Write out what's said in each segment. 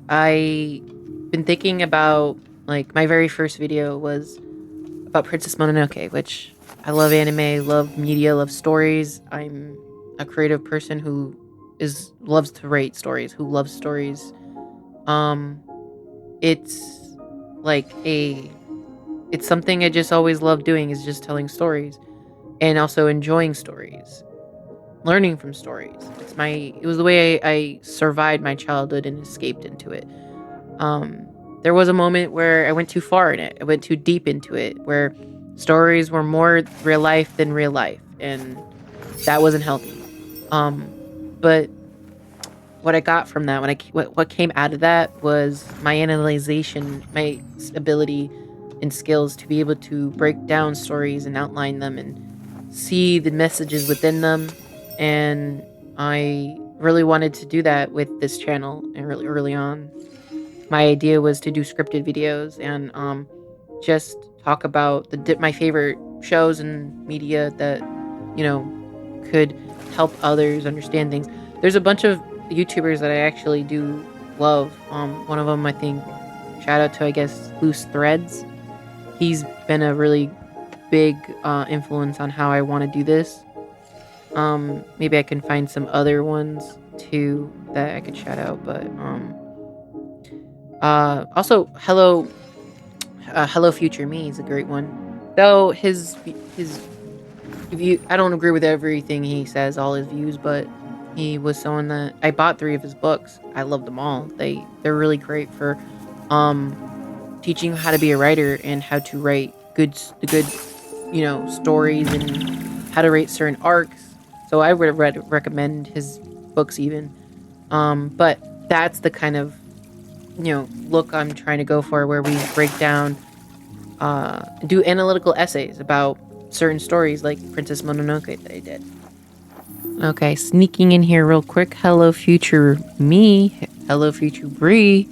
I been thinking about like my very first video was about Princess Mononoke, which I love anime, love media, love stories. I'm a creative person who is loves to write stories, who loves stories. Um it's like a it's something I just always love doing is just telling stories and also enjoying stories, learning from stories. It was the way I survived my childhood and escaped into it. Um, there was a moment where I went too far in it. I went too deep into it, where stories were more real life than real life, and that wasn't healthy. Um, but what I got from that, what came out of that was my analyzation, ability and skills to be able to break down stories and outline them and see the messages within them. And I really wanted to do that with this channel and really early on. My idea was to do scripted videos and just talk about my favorite shows and media that you know could help others understand things. There's a bunch of YouTubers that I actually do love. One of them, I think, shout out to, I guess, Loose Threads. He's been a really big influence on how I want to do this. Maybe I can find some other ones too that I could shout out, but also, Hello Future Me is a great one. Though his view, I don't agree with everything he says, all his views, but he was someone that I bought 3 of his books. I love them all. They're really great for teaching you how to be a writer and how to write good stories and how to write certain arcs. So I would recommend his books even. But that's the kind of look I'm trying to go for, where we break down, do analytical essays about certain stories like Princess Mononoke that I did. Okay, sneaking in here real quick. Hello, future me. Hello, future Bree.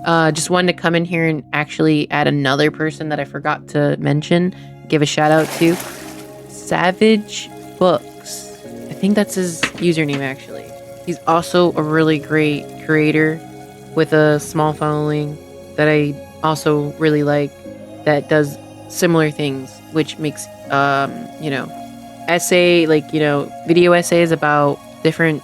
Just wanted to come in here and actually add another person that I forgot to mention. Give a shout out to Savage Books. I think that's his username actually. He's also a really great creator with a small following that I also really like, that does similar things, which makes video essays about different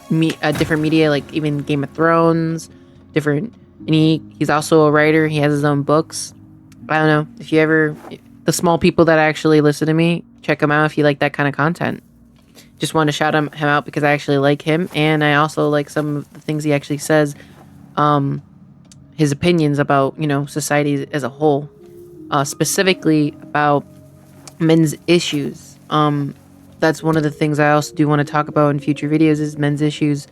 media, like even Game of Thrones, different. And he's also a writer. He has his own books. I don't know if you ever, the small people that actually listen to me, check him out if you like that kind of content. Just want to shout him out because I actually like him, and I also like some of the things he actually says. His opinions about society as a whole, specifically about men's issues. That's one of the things I also do want to talk about in future videos, is men's issues,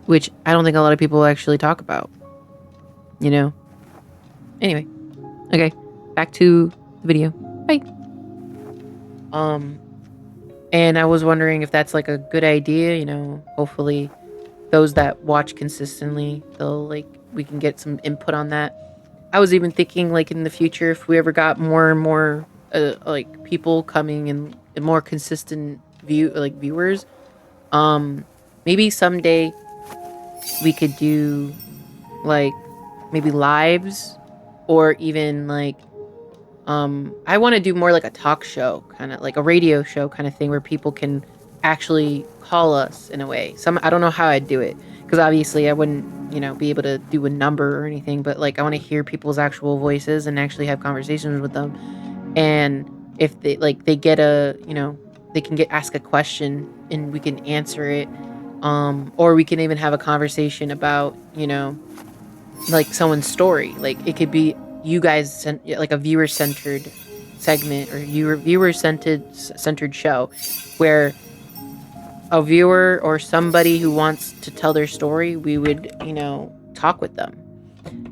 which I don't think a lot of people actually talk about. Anyway, okay, back to the video. Bye. And I was wondering if that's like a good idea. Hopefully those that watch consistently, we can get some input on that. I was even thinking, like, in the future, if we ever got more and more people coming and more consistent viewers, maybe someday we could do like maybe lives, or even I want to do more like a talk show, kind of like a radio show kind of thing, where people can actually call us in a way. I don't know how I'd do it, because obviously I wouldn't, be able to do a number or anything, but like I want to hear people's actual voices and actually have conversations with them. And if they get they can ask a question and we can answer it, or we can even have a conversation about like someone's story. Like it could be you guys like a viewer centered segment, or viewer centered show, where a viewer or somebody who wants to tell their story, we would talk with them.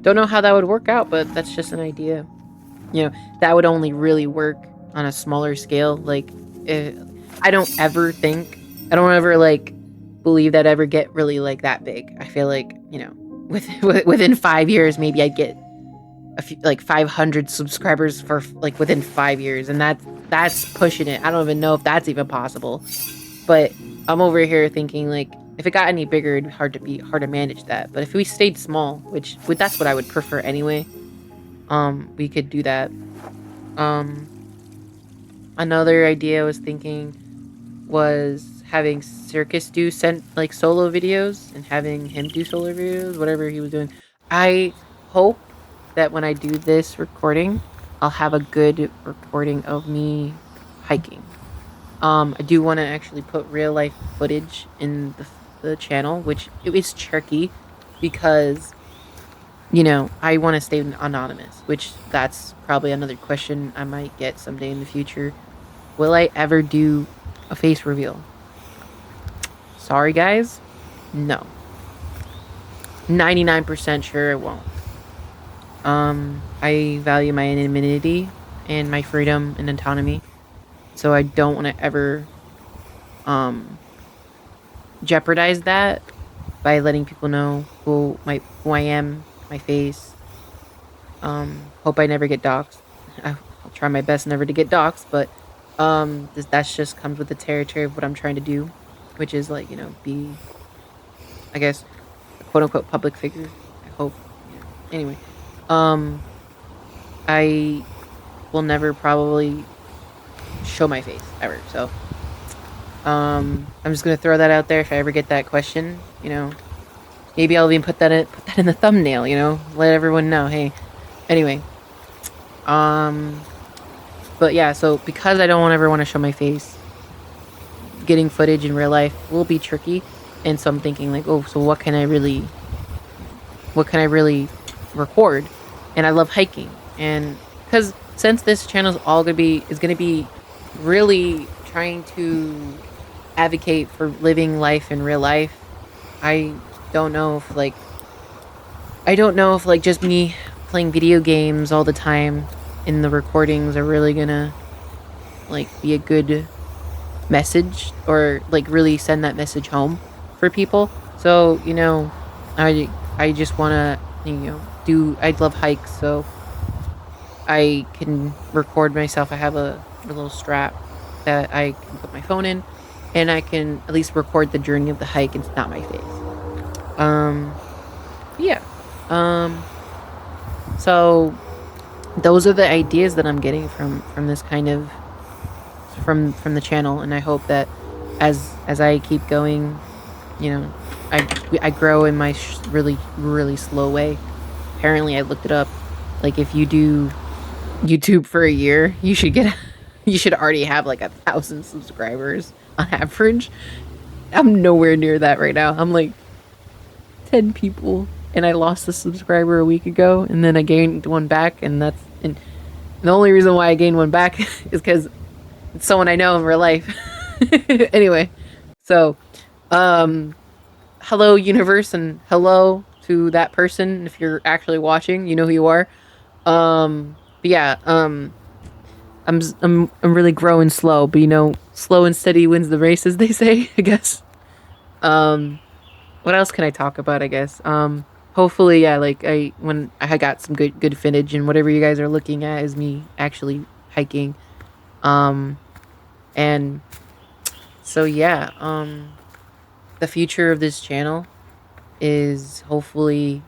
Don't know how that would work out, but that's just an idea. That would only really work on a smaller scale. Like I don't ever believe that ever get really like that big. I feel like within 5 years maybe I'd get a few, like 500 subscribers for like within 5 years, and that's pushing it. I don't even know if that's even possible. But I'm over here thinking, like, If it got any bigger, it'd be hard to manage that. But if we stayed small, that's what I would prefer anyway, we could do that. Um, Another idea I was thinking was having Circus do sent like solo videos and having him do solo videos, whatever he was doing. I hope that when I do this recording, I'll have a good recording of me hiking. I do want to actually put real life footage in the channel, which it is tricky because I want to stay anonymous, which that's probably another question I might get someday in the future. Will I ever do a face reveal? Sorry, guys. No. 99% sure it won't. I value my anonymity and my freedom and autonomy. So I don't want to ever jeopardize that by letting people know who I am, my face. Hope I never get doxxed. I'll try my best never to get doxxed, but that's just comes with the territory of what I'm trying to do, which is like, be, I guess, a quote unquote public figure. I hope. Anyway, I will never probably show my face ever. So, I'm just gonna throw that out there. If I ever get that question, maybe I'll even put that in the thumbnail. Let everyone know. Hey, anyway, but yeah. So because I don't ever want to show my face, getting footage in real life will be tricky. And so I'm thinking like, oh, so what can I really record? And I love hiking, and because since this channel is gonna be really trying to advocate for living life in real life, I don't know if like just me playing video games all the time in the recordings are really gonna like be a good message or like really send that message home for people. So I just want to I love hikes, so I can record myself. I have a little strap that I can put my phone in, and I can at least record the journey of the hike. It's not my face. Yeah. So those are the ideas that I'm getting from this kind of from the channel, and I hope that as I keep going, I grow in my really really slow way. Apparently, I looked it up. Like if you do YouTube for a year, you should already have like 1,000 subscribers on average. I'm nowhere near that right now. I'm like 10 people, and I lost a subscriber a week ago, and then I gained one back, and the only reason why I gained one back is because it's someone I know in real life. Anyway, so hello universe, and hello to that person. If you're actually watching, you know who you are. But yeah, I'm really growing slow, but slow and steady wins the race, as they say, I guess. What else can I talk about? I guess. Hopefully, yeah. Like when I got some good footage, and whatever you guys are looking at is me actually hiking. And so yeah. The future of this channel is hopefully,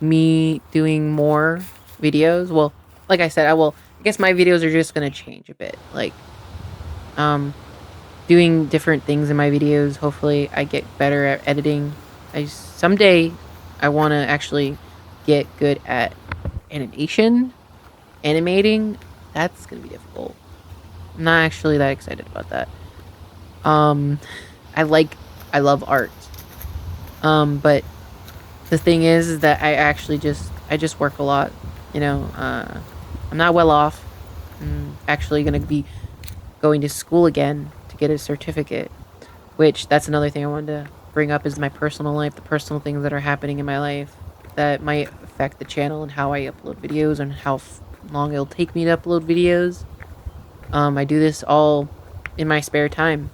me doing more videos. Well, like I said, I guess my videos are just gonna change a bit. Like, doing different things in my videos. Hopefully, I get better at editing. Someday I want to actually get good at animating. That's gonna be difficult. I'm not actually that excited about that. I love art. But the thing is that I just work a lot. I'm not well off. I'm actually gonna be going to school again to get a certificate, which that's another thing I wanted to bring up is my personal life, the personal things that are happening in my life that might affect the channel and how I upload videos and how long it'll take me to upload videos. I do this all in my spare time.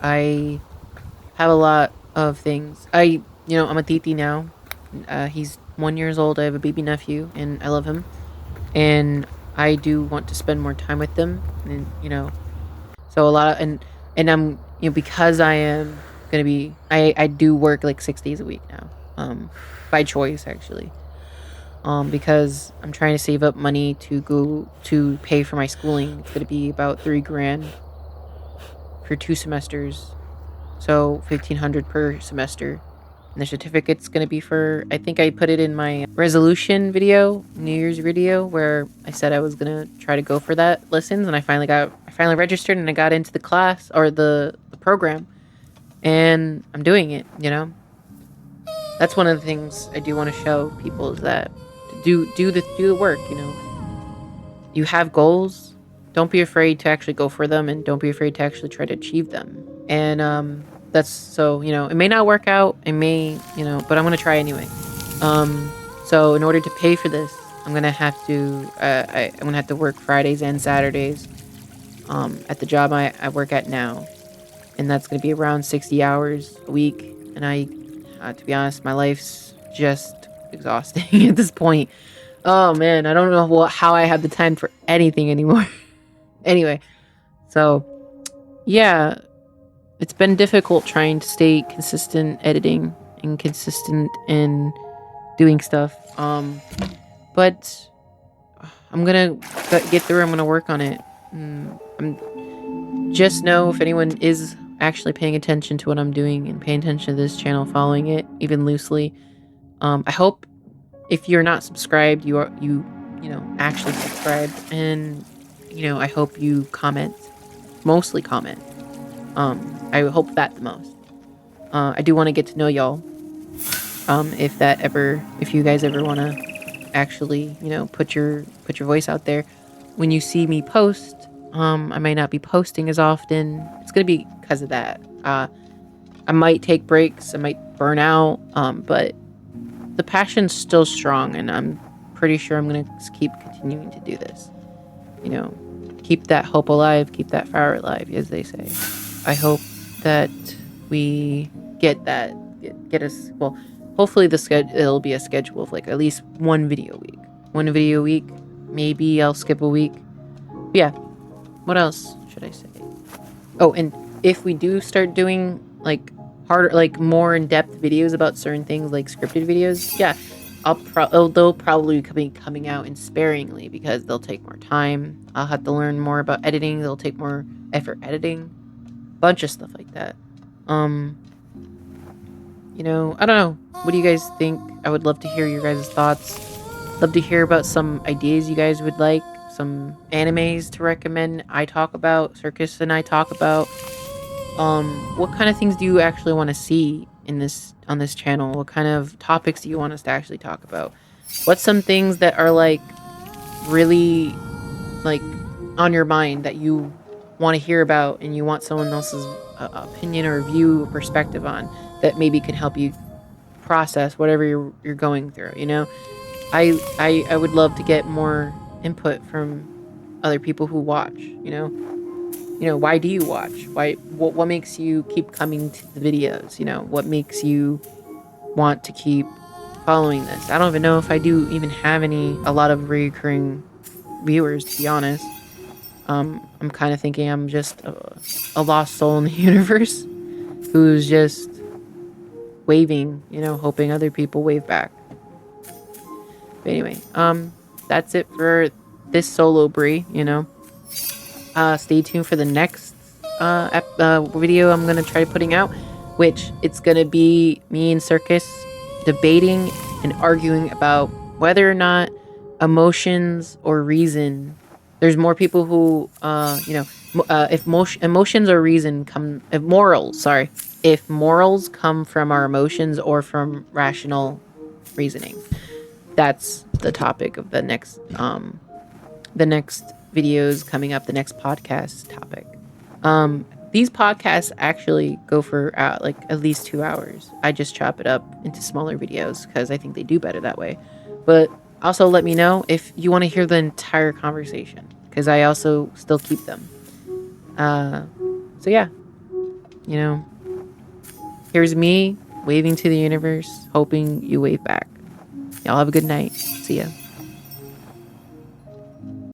I have a lot of things. I'm a titi now. He's 1 year old. I have a baby nephew, and I love him. And I do want to spend more time with them, and so a lot of, and I'm because I am gonna be I do work like 6 days a week now. By choice actually. Because I'm trying to save up money to go to pay for my schooling. It's gonna be about 3 grand for 2 semesters, so 1,500 per semester. And the certificate's gonna be for, I think I put it in my resolution video, New Year's video, where I said I was gonna try to go for that lessons, and I finally registered and I got into the class or the program, and I'm doing it. That's one of the things I do want to show people is that do the work. You have goals. Don't be afraid to actually go for them, and don't be afraid to actually try to achieve them. And that's so it may not work out. It may but I'm gonna try anyway. So in order to pay for this, I'm gonna have to I'm gonna have to work Fridays and Saturdays at the job I work at now, and that's gonna be around 60 hours a week. And to be honest, my life's just exhausting at this point. Oh man, I don't know how I have the time for anything anymore. Anyway, so yeah, it's been difficult trying to stay consistent editing and consistent in doing stuff. But I'm gonna get through. I'm gonna work on it. I'm just know if anyone is actually paying attention to what I'm doing and paying attention to this channel, following it even loosely. I hope if you're not subscribed, you actually subscribed, and I hope you comment, mostly comment. I hope that the most. I do want to get to know y'all. If you guys ever want to actually, put your voice out there. When you see me post, I might not be posting as often. It's gonna be because of that. I might take breaks. I might burn out. But the passion's still strong, and I'm pretty sure I'm gonna keep continuing to do this. Keep that hope alive, keep that fire alive, as they say. I hope that we get that, get us. Well, hopefully it'll be a schedule of like at least one video a week. One video a week. Maybe I'll skip a week. But yeah. What else should I say? Oh, and if we do start doing like harder, like more in-depth videos about certain things, like scripted videos, yeah, they'll probably be coming out in sparingly because they'll take more time. I'll have to learn more about editing. They'll take more effort editing. Bunch of stuff like that. I don't know. What do you guys think? I would love to hear your guys' thoughts. Love to hear about some ideas you guys would like. Some animes to recommend I talk about, Circus and I talk about. What kind of things do you actually want to see on this channel? What kind of topics do you want us to actually talk about? What's some things that are like really like on your mind that you want to hear about and you want someone else's opinion or view or perspective on that maybe can help you process whatever you're going through? I would love to get more input from other people who watch. Why do you watch? What makes you keep coming to the videos? What makes you want to keep following this? I don't even know if I do even have a lot of recurring viewers, to be honest. I'm kind of thinking I'm just a lost soul in the universe who's just waving, hoping other people wave back. But anyway, that's it for this solo Bree. Stay tuned for the next video I'm gonna try putting out, which it's gonna be me and Circus debating and arguing about whether or not emotions or reason. There's more people who if emotions or reason come, if morals come from our emotions or from rational reasoning. That's the topic of the next videos coming up, the next podcast topic. These podcasts actually go for like at least 2 hours. I just chop it up into smaller videos because I think they do better that way. But also let me know if you want to hear the entire conversation, because I also still keep them. So yeah, here's me waving to the universe, hoping you wave back. Y'all have a good night. See ya.